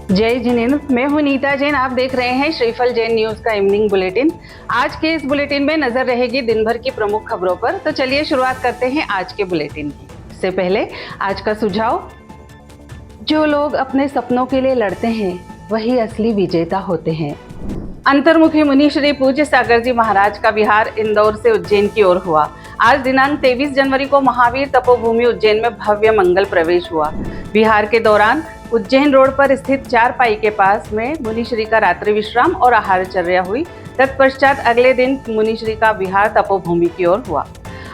जय जिनेन्द्र, मैं हूं नीता जैन। आप देख रहे हैं श्रीफल जैन न्यूज का इवनिंग बुलेटिन। आज के इस बुलेटिन में नजर रहेगी दिन भर की प्रमुख खबरों पर। तो चलिए शुरुआत करते हैं आज के बुलेटिन की। इससे पहले आज का सुझाव, जो लोग अपने सपनों के लिए लड़ते हैं वही असली विजेता होते हैं। अंतर्मुखी मुनि श्री पूज्य सागर जी महाराज का विहार इंदौर से उज्जैन की ओर हुआ। आज दिनांक 23 जनवरी को महावीर तपोभूमि उज्जैन में भव्य मंगल प्रवेश हुआ। विहार के दौरान उज्जैन रोड पर स्थित चारपाई के पास में मुनिश्री का रात्रि विश्राम और आहारचर्या हुई। तत्पश्चात अगले दिन मुनिश्री का विहार तपोभूमि की ओर हुआ।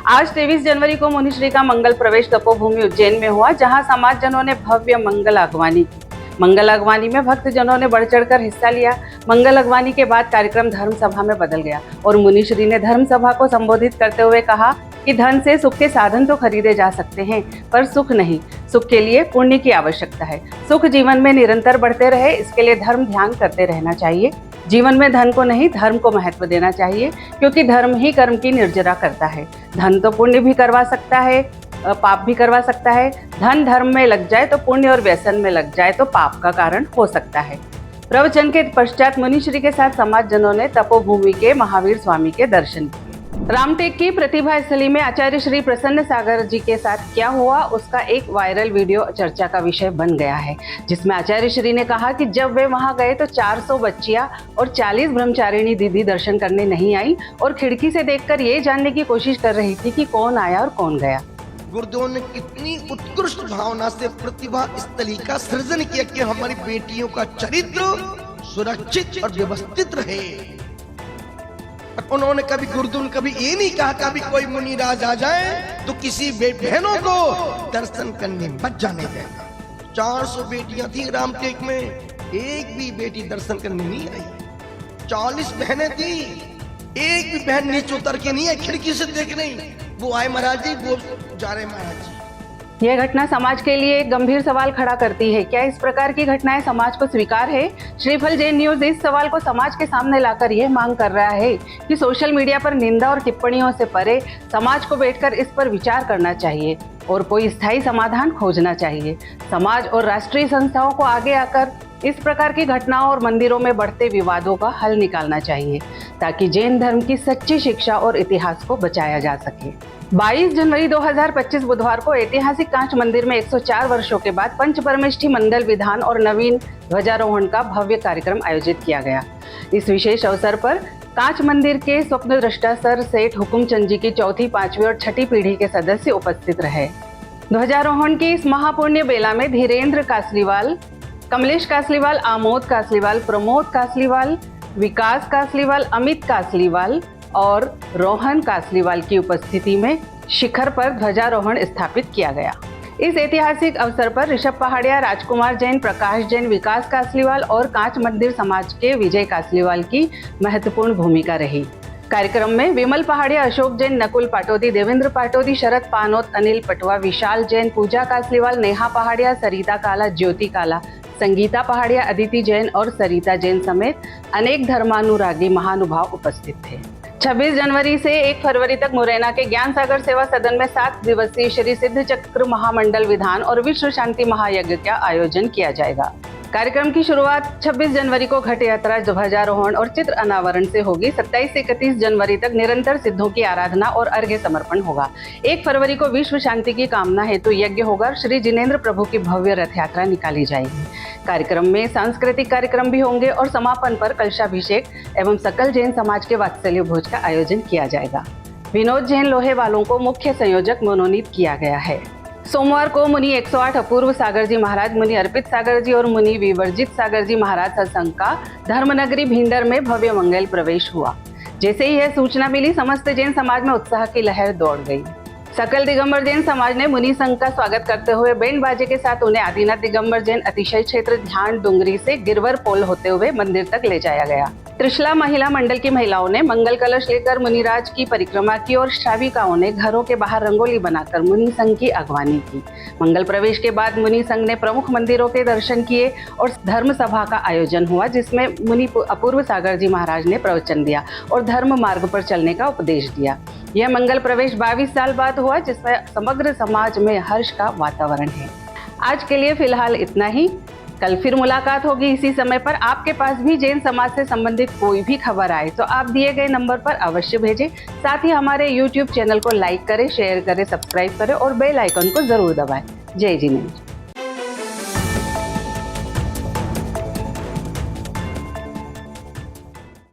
आज 23 जनवरी को मुनिश्री का मंगल प्रवेश तपोभूमि उज्जैन में हुआ, जहां समाजजनों ने भव्य मंगल अगवानी की। मंगल अगवानी में भक्तजनों ने बढ़ चढ़कर हिस्सा लिया। मंगल अगवानी के बाद कार्यक्रम धर्म सभा में बदल गया और मुनिश्री ने धर्म सभा को संबोधित करते हुए कहा कि धन से सुख के साधन तो खरीदे जा सकते हैं, पर सुख नहीं। सुख के लिए पुण्य की आवश्यकता है। सुख जीवन में निरंतर बढ़ते रहे, इसके लिए धर्म ध्यान करते रहना चाहिए। जीवन में धन को नहीं, धर्म को महत्व देना चाहिए, क्योंकि धर्म ही कर्म की निर्जरा करता है। धन तो पुण्य भी करवा सकता है, पाप भी करवा सकता है। धन धर्म में लग जाए तो पुण्य और व्यसन में लग जाए तो पाप का कारण हो सकता है। प्रवचन के पश्चात मुनिश्री के साथ समाजजनों ने तपोभूमि के महावीर स्वामी के दर्शन किए। रामटेक की प्रतिभा स्थली में आचार्य श्री प्रसन्न सागर जी के साथ क्या हुआ, उसका एक वायरल वीडियो चर्चा का विषय बन गया है, जिसमें आचार्य श्री ने कहा कि जब वे वहां गए तो 400 बच्चियां और 40 ब्रह्मचारिणी दीदी दर्शन करने नहीं आई और खिड़की से देखकर ये जानने की कोशिश कर रही थी कि कौन आया और कौन गया। गुरुदेव ने कितनी उत्कृष्ट भावना से प्रतिभा स्थली का सृजन किया कि हमारी बेटियों का चरित्र सुरक्षित और व्यवस्थित रहे। उन्होंने कभी गुरुदेव ने कभी ये नहीं कहा कभी कोई मुनिराज आ जाए तो किसी बहनों को दर्शन करने मत जाने देना। 400 बेटियां थी रामटेक में, एक भी बेटी दर्शन करने नहीं आई। 40 बहनें थी, एक भी बहन नीचे उतर के नहीं है, खिड़की से देख रही। वो आए महाराज जी, वो जा रहे महाराज जी। यह घटना समाज के लिए एक गंभीर सवाल खड़ा करती है। क्या इस प्रकार की घटनाएं समाज को स्वीकार है? श्रीफल जैन न्यूज इस सवाल को समाज के सामने लाकर यह मांग कर रहा है कि सोशल मीडिया पर निंदा और टिप्पणियों से परे समाज को बैठकर इस पर विचार करना चाहिए और कोई स्थायी समाधान खोजना चाहिए। समाज और राष्ट्रीय संस्थाओं को आगे आकर इस प्रकार की घटनाओं और मंदिरों में बढ़ते विवादों का हल निकालना चाहिए, ताकि जैन धर्म की सच्ची शिक्षा और इतिहास को बचाया जा सके। 22 जनवरी 2025 बुधवार को ऐतिहासिक कांच मंदिर में 104 वर्षों के बाद पंचपरमेष्ठी मंडल विधान और नवीन ध्वजारोहण का भव्य कार्यक्रम आयोजित किया गया। इस विशेष अवसर पर कांच मंदिर के स्वप्नद्रष्टा सर सेठ हुकुमचंद जी की चौथी, पांचवी और छठी पीढ़ी के सदस्य उपस्थित रहे। ध्वजारोहण की इस महापुण्य बेला में धीरेन्द्र कासलीवाल, कमलेश कासलीवाल, आमोद कासलीवाल, प्रमोद कासलीवाल, विकास कासलीवाल, अमित कासलीवाल और रोहन कासलीवाल की उपस्थिति में शिखर पर ध्वजारोहण स्थापित किया गया। इस ऐतिहासिक अवसर पर ऋषभ पहाड़िया, राजकुमार जैन, प्रकाश जैन, विकास कासलीवाल और कांच मंदिर समाज के विजय कासलीवाल की महत्वपूर्ण भूमिका रही। कार्यक्रम में विमल पहाड़िया, अशोक जैन, नकुल पाटोदी, देवेंद्र पाटोदी, शरद पानोत, अनिल पटवा, विशाल जैन, पूजा कासलीवाल, नेहा पहाड़िया, सरिता काला, ज्योति काला, संगीता पहाड़िया, अदिति जैन और सरिता जैन समेत अनेक धर्मानुरागी महानुभाव उपस्थित थे। 26 जनवरी से 1 फरवरी तक मुरैना के ज्ञान सागर सेवा सदन में 7 दिवसीय श्री सिद्ध चक्र महामंडल विधान और विश्व शांति महायज्ञ का आयोजन किया जाएगा। कार्यक्रम की शुरुआत 26 जनवरी को घट यात्रा, ध्वजारोहण और चित्र अनावरण से होगी। 27 से 31 जनवरी तक निरंतर सिद्धों की आराधना और अर्घ्य समर्पण होगा। 1 फरवरी को विश्व शांति की कामना हेतु यज्ञ होगा। श्री जिनेन्द्र प्रभु की भव्य रथ यात्रा निकाली जाएगी। कार्यक्रम में सांस्कृतिक कार्यक्रम भी होंगे और समापन पर कलशाभिषेक एवं सकल जैन समाज के वात्सल्य भोज का आयोजन किया जाएगा। विनोद जैन लोहेवालों को मुख्य संयोजक मनोनीत किया गया है। सोमवार को मुनि 108 अपूर्व सागर जी महाराज, मुनि अर्पित सागर जी और मुनि विवर्जित सागर जी महाराज सत्संग का धर्मनगरी भिंडर में भव्य मंगल प्रवेश हुआ। जैसे ही यह सूचना मिली, समस्त जैन समाज में उत्साह की लहर दौड़ गई। सकल दिगंबर जैन समाज ने मुनि संघ का स्वागत करते हुए बैंड बाजे के साथ उन्हें आदिनाथ दिगंबर जैन अतिशय क्षेत्र ध्यान डुंगरी से गिरवर पोल होते हुए मंदिर तक ले जाया गया। त्रिशला महिला मंडल की महिलाओं ने मंगल कलश लेकर मुनिराज की परिक्रमा की और श्राविकाओं ने घरों के बाहर रंगोली बनाकर मुनि संघ की अगवानी की। मंगल प्रवेश के बाद मुनि संघ ने प्रमुख मंदिरों के दर्शन किए और धर्म सभा का आयोजन हुआ, जिसमें मुनि अपूर्व सागर जी महाराज ने प्रवचन दिया और धर्म मार्ग पर चलने का उपदेश दिया। यह मंगल प्रवेश 22 साल बाद हुआ, जिसमें समग्र समाज में हर्ष का वातावरण है। आज के लिए फिलहाल इतना ही। कल फिर मुलाकात होगी इसी समय पर। आपके पास भी जैन समाज से संबंधित कोई भी खबर आए तो आप दिए गए नंबर पर अवश्य भेजें। साथ ही हमारे YouTube चैनल को लाइक करें, शेयर करें, सब्सक्राइब करें और बेल आइकन को जरूर दबाएं। जय जिनेन्द्र।